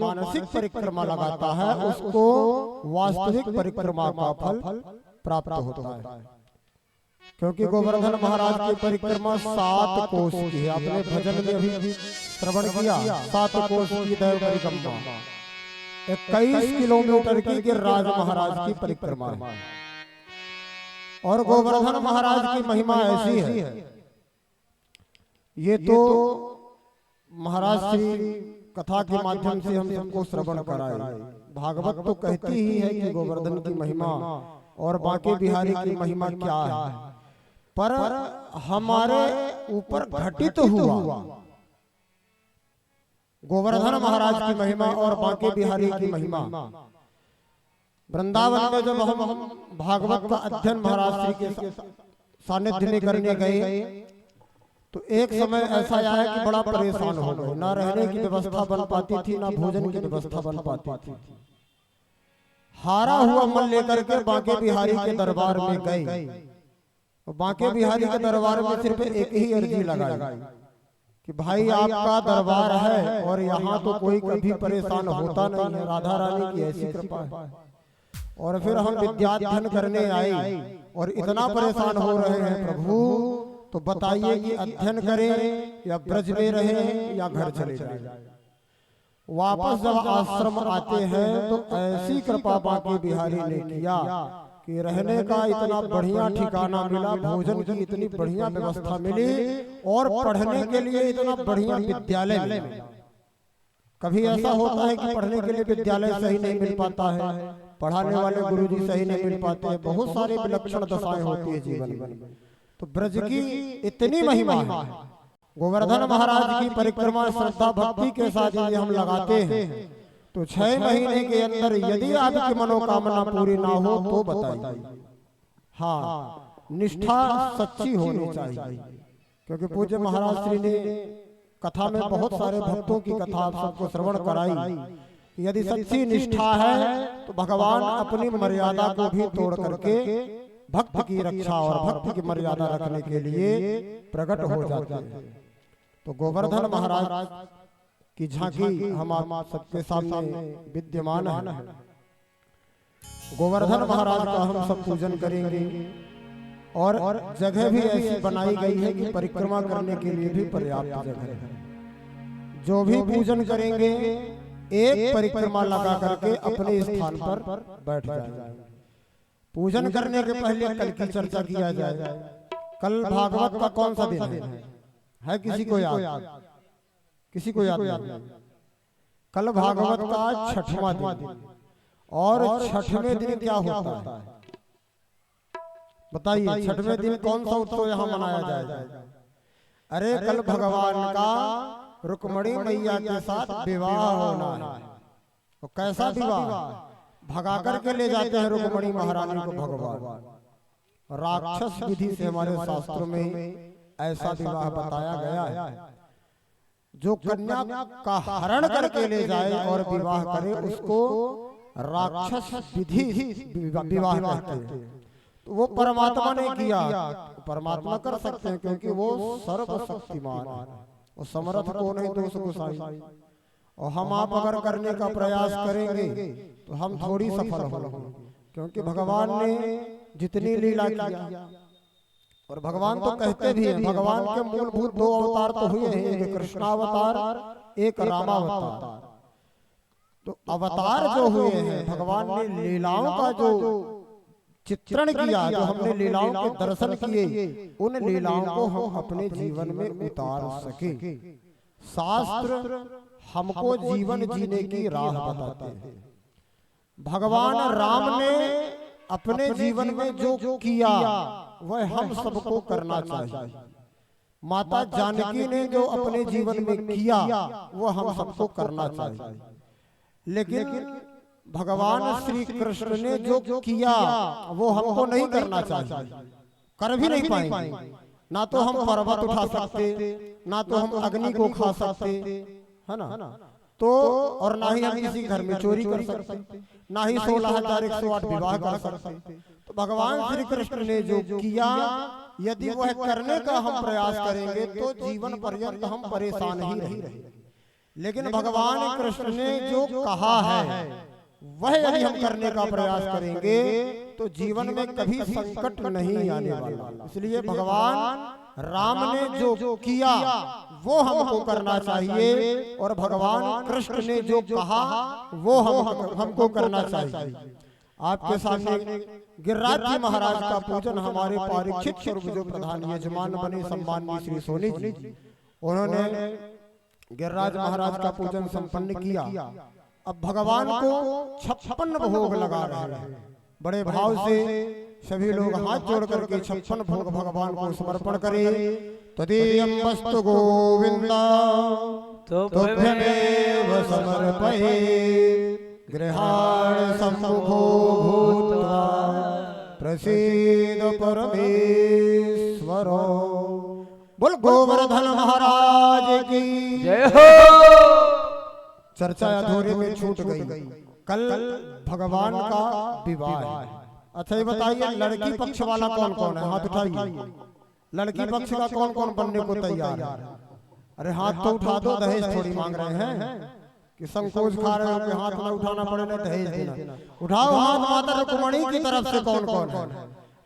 मानसिक परिक्रमा लगाता है उसको वास्तविक परिक्रमा का फल प्राप्त होता है। क्योंकि गोवर्धन महाराज की परिक्रमा 7 कोस की है। आपने भजन में अभी श्रवण किया, 7 कोस की दैव परिक्रमा, 21 किलोमीटर की गिरिराज महाराज की परिक्रमा है। और गोवर्धन महाराज की महिमा ऐसी है, ये तो महाराज श्री कथा के माध्यम से हम सबको श्रवण कराए। भागवत तो कहती ही है कि गोवर्धन की महिमा और बांके बिहारी की महिमा क्या है, पर हमारे ऊपर घटित हुआ गोवर्धन महाराज की महिमा और बांके बिहारी की महिमा। वृंदावन में जब हम भागवत का अध्ययन महाराज श्री के सानिध्य में करने गए तो एक समय ऐसा आया कि बड़ा परेशान हो गए। ना रहने की व्यवस्था बन पाती थी, ना भोजन की व्यवस्था बन पाती थी। हारा हुआ मन लेकर के बांके बिहारी के दरबार में गए। बांके बिहारी के दरबार में सिर्फ एक ही अर्जी लगाई कि भाई आपका दरबार है और यहाँ तो कोई कभी परेशान होता नहीं है, राधा रानी की ऐसी कृपा है। और फिर हम विद्याध्ययन करने आए और इतना परेशान हो रहे हैं प्रभु, तो बताइए कि अध्ययन करें या ब्रज में रहें या घर चले जाएं। वापस जब आश्रम आते हैं तो ऐसी कृपा बांके बिहारी ने किया कि रहने का इतना बढ़िया ठिकाना मिला, भोजन की इतनी बढ़िया व्यवस्था मिली और पढ़ने के लिए इतना बढ़िया विद्यालय मिला। कभी ऐसा होता है कि पढ़ने के लिए विद्यालय सही नहीं मिल पाता है, पढ़ाने वाले गुरुजी सही नहीं मिल पाते हैं, बहुत सारी विलक्षण दशाएं होती है जीवन में। तो ब्रज की इतनी महिमा है। गोवर्धन महाराज की परिक्रमा श्रद्धा भक्ति के साथ यदि हम लगाते हैं तो 6 महीने के अंदर यदि आपकी मनोकामना पूरी ना हो तो बताइए। हाँ, निष्ठा सच्ची होनी चाहिए। क्योंकि पूज्य महाराज श्री ने कथा में बहुत सारे भक्तों की कथा आप सबको श्रवण कराई। यदि सच्ची निष्ठा है तो भगवान अपनी मर्यादा को भी तोड़ करके भक्त की रक्षा और भक्त की मर्यादा रखने के लिए प्रकट हो जाते हैं। तो गोवर्धन महाराज की झांकी हम आप सबके सामने विद्यमान है। गोवर्धन महाराज का हम सब पूजन करेंगे और जगह भी ऐसी बनाई गई है कि परिक्रमा करने के लिए भी पर्याप्त जगह है। जो भी पूजन करेंगे एक परिक्रमा लगा करके अपने स्थान पर बैठ जाए। पूजन करने के पहले कल की चर्चा किया जाए। कल भागवत का कौन सा दिन है किसी को याद? किसी को याद नहीं? कल भागवत का 6वां दिन, और 6वें दिन क्या होता है बताइए? 6वें दिन कौन सा उत्सव यहाँ मनाया जाएगा? अरे कल भगवान का रुक्मणी मैया के साथ विवाह होना है। तो कैसा विवाह? भगा करके ले जाते हैं रुक्मणी महारानी को भगवान। राक्षस विधि से हमारे शास्त्रों में ऐसा विवाह बताया गया है। जो कन्या का हरण करके ले जाए और विवाह करे उसको राक्षस विधि विवाह कहते हैं। तो वो परमात्मा ने किया, परमात्मा कर सकते हैं क्योंकि वो सर्वशक्तिमान है, वो समर्थ को नहीं तो उसको साई। और हम आप अगर करने का प्रयास करेंगे तो हम थोड़ी सफल होंगे, क्योंकि भगवान ने जितनी लीला किया, और भगवान तो कहते भी हैं भगवान के मूलभूत 2 अवतार तो हुए हैं, एक कृष्णावतार एक रामावतार। तो अवतार जो हुए हैं भगवान ने लीलाओं का जो चित्रण किया, जो हमने लीलाओं के दर्शन किए, उन लीलाओं को हम अपने जीवन में उतार सके। शास्त्र हमको जीवन जीने की राह बताते हैं। भगवान राम ने अपने जीवन में जो किया वह हम सबको करना चाहिए। माता जानकी ने जो अपने जीवन में किया वो हम सबको करना चाहिए। लेकिन भगवान श्री कृष्ण ने जो किया वो हमको नहीं करना चाहिए, कर भी नहीं पाएंगे। ना तो हम पर्वत उठा सकते, ना तो हम अग्नि को खा सकते, है ना? तो और ना ही हम किसी घर में चोरी कर सकते, ना ही 16,108 विवाह कर सकते। तो भगवान श्री कृष्ण ने जो किया, यदि वह करने का हम प्रयास करेंगे तो जीवन पर्यंत हम परेशान ही रहेंगे। लेकिन भगवान कृष्ण ने जो कहा है वह यदि हम करने का प्रयास करेंगे तो जीवन में कभी संकट नहीं आने वाला। इसलिए भगवान राम ने जो किया वो हमको करना चाहिए और भगवान कृष्ण ने जो कहा वो हमको करना चाहिए। आपके सामने गिरिराज जी महाराज का पूजन हमारे परीक्षित स्वरूप जो प्रधान यजमान बने सम्माननीय श्री सोनी जी, उन्होंने गिरिराज महाराज का पूजन संपन्न किया। अब भगवान को 56 भोग लगा रहे हैं। बड़े भाव से सभी लोग हाथ जोड़ करके 56 भोग भगवान को समर्पण करें। तदीयं वस्तु गोविंद तुभ्यमेव समर्पये गृहाण सम्मुखो भूत्वा प्रसीद परमेश्वरो। बोल गोवर्धन महाराज की जय हो। चर्चा अधूरे में छूट गई। कल भगवान का विवाह है। अच्छा ये बताइए लड़की पक्ष वाला कौन कौन है? हाथ उठाइए। लड़की पक्ष का कौन कौन बनने को तैयार है? अरे हाथ तो उठा दो, दहेज थोड़ी मांग रहे हैं कि संकोच खा रहे हो कि हाथ न उठाना पड़े ना दहेज देना। उठाओ हाथ माता रुक्मिणी की तरफ से कौन कौन है?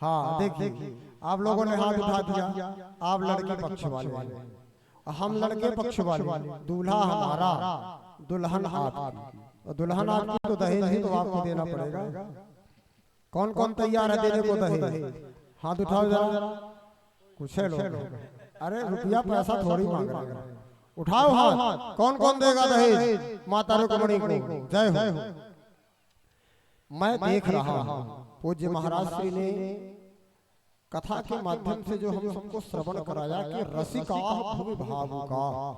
हाँ देखिए आप लोगों ने हाथ उठा दिया, आप लड़की पक्ष वाले, हम लड़के पक्ष वाले। दूल्हा हमारा, दुल्हन आपकी। दुल्हन आपकी तो दहेज ही तो आपको देना पड़ेगा। कौन कौन तैयार है देने को दहेज? हाथ उठाओ जरा, कुछ है लोग। अरे रुपया पैसा थोड़ी मांग रहे हैं, उठाओ हाथ। कौन कौन देगा दहेज माता रुक्मिणी को? जय हो। मैं देख रहा हूं पूज्य महाराज श्री ने कथा के माध्यम से जो हम सबको श्रवण कराया कि रसिका भुवि भावुका।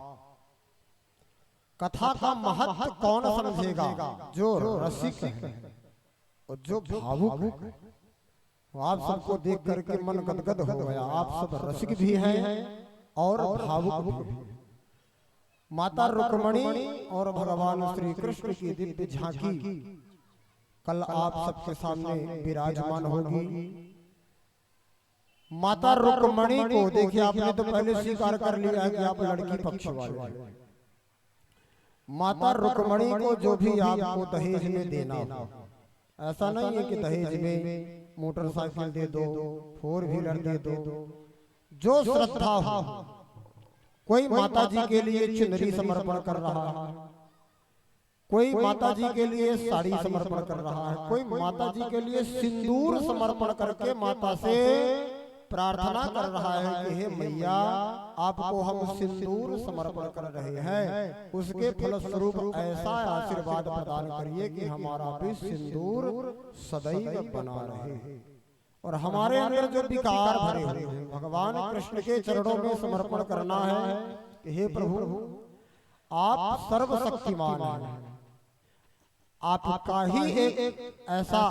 कथा का महत्व कौन समझेगा? जो रसिक है और जो भावुक है। आप सबको देख करके मन गदगद हो गया। आप सब रसिक भी हैं और भावुक भी। माता रुक्मिणी और भगवान श्री कृष्ण की दिव्य झांकी कल आप सबके सामने विराजमान होगी। माता रुक्मिणी को देखिए, आपने तो पहले स्वीकार कर लिया है कि आप लड़की पक्ष वाले। माता रुक्मिणी को जो भी आपको दहेज में देना हो, ऐसा नहीं है कि दहेज में मोटरसाइकिल दे दो, 4 व्हीलर दे दो, जो श्रद्धा हो। कोई माता जी के लिए चुनरी समर्पण कर रहा है, कोई माता जी के लिए साड़ी समर्पण कर रहा है, कोई माता जी के लिए सिंदूर समर्पण करके माता से प्रार्थना कर रहा है कि हे मैया आपको हम सिंदूर समर्पण कर रहे हैं, उसके फलस्वरूप ऐसा आशीर्वाद प्रदान करिए कि हमारा भी सिंदूर सदैव बना रहे और हमारे अंदर जो विकार भरे हुए हैं भगवान कृष्ण के चरणों में समर्पण करना है कि हे प्रभु आप सर्वशक्तिमान हैं, आपका ही एक ऐसा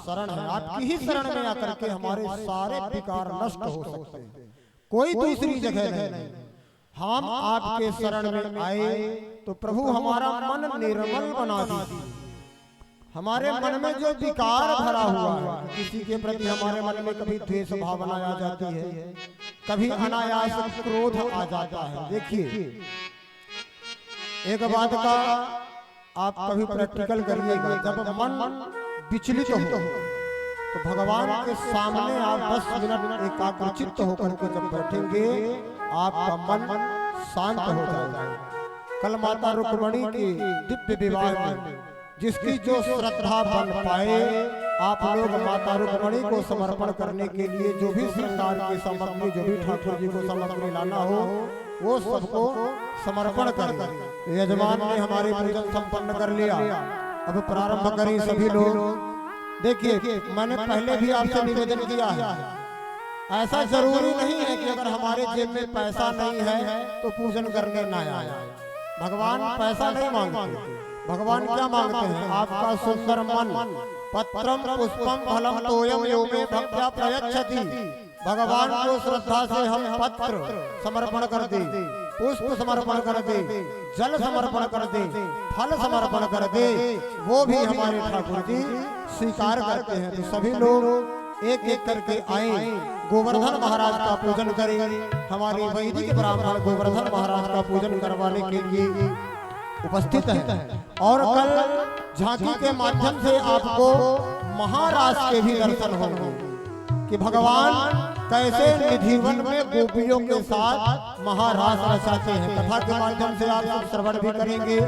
शरण है, आपकी ही शरण में आकर के हमारे सारे विकार नष्ट हो सकते हैं, कोई दूसरी जगह नहीं। हम आपके शरण में आए तो प्रभु हमारा मन निर्मल बना दीजिए। हमारे मन में जो विकार भरा हुआ है, किसी के प्रति हमारे मन में कभी द्वेष भावना आ जाती है, कभी अनायास क्रोध आ जाता है। देखिए एक बात का आप कभी प्रैक्टिकल करिएगा, जब मन विचलित हो तो भगवान के सामने आप 10 मिनट एकाग्रचित्त होकर के जब बैठेंगे आपका मन शांत हो जाएगा। कल माता रुक्मिणी के दिव्य विवाह में जिसकी जो श्रद्धा बन पाए, आप लोग माता रुक्मिणी को समर्पण करने के लिए जो भी श्रृंगार की सामग्री, जो भी ठाकुर जी को सामग्री लाना हो वो सबको समर्पण कर। यजमान ने हमारे पूजन संपन्न कर लिया। अब प्रारंभ करें सभी लोग। देखिए मैंने पहले भी आपसे निवेदन किया है, ऐसा जरूरी नहीं है कि अगर हमारे जेब में पैसा नहीं है तो पूजन करने ना आए। भगवान पैसा नहीं मांगते, भगवान क्या मांगते हैं? आपका सुंदर मन। पत्रम पुष्पम फलम तोयम यो मे भक्त्या प्रयच्छति। भगवान को श्रद्धा से हम पत्र समर्पण कर दे, पुष्प समर्पण कर दे, जल समर्पण कर दे, फल समर्पण कर दे, वो भी हमारे ठाकुर जी स्वीकार करते हैं। तो सभी लोग एक एक करके आए, गोवर्धन महाराज का पूजन करें। हमारी वैदिक ब्राह्मण गोवर्धन महाराज का पूजन करवाने के लिए उपस्थित है। और कल झांकी के माध्यम से आपको महारास के भी दर्शन होंगे कि भगवान कैसे निधिवन में गोपियों के साथ महारास रचाते हैं। कथा के माध्यम से आप सब श्रवण भी करेंगे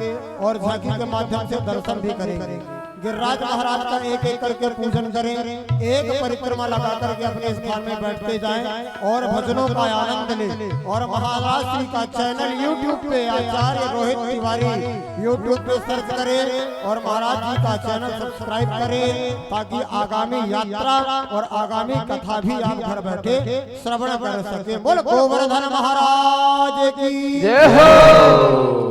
और झांकी के माध्यम से दर्शन भी करेंगे। गिरिराज महाराज का एक एक करके पूजन करें, एक परिक्रमा लगा करके अपने स्थान में बैठते जाएं और भजनों का आनंद लें। और महाराज श्री का चैनल YouTube पे आचार्य रोहित तिवारी YouTube पे सर्च करें और महाराज जी का चैनल सब्सक्राइब करें, ताकि आगामी यात्रा और आगामी कथा भी आप घर बैठे श्रवण कर सके। बोल गोवर्धन महाराज की जय हो।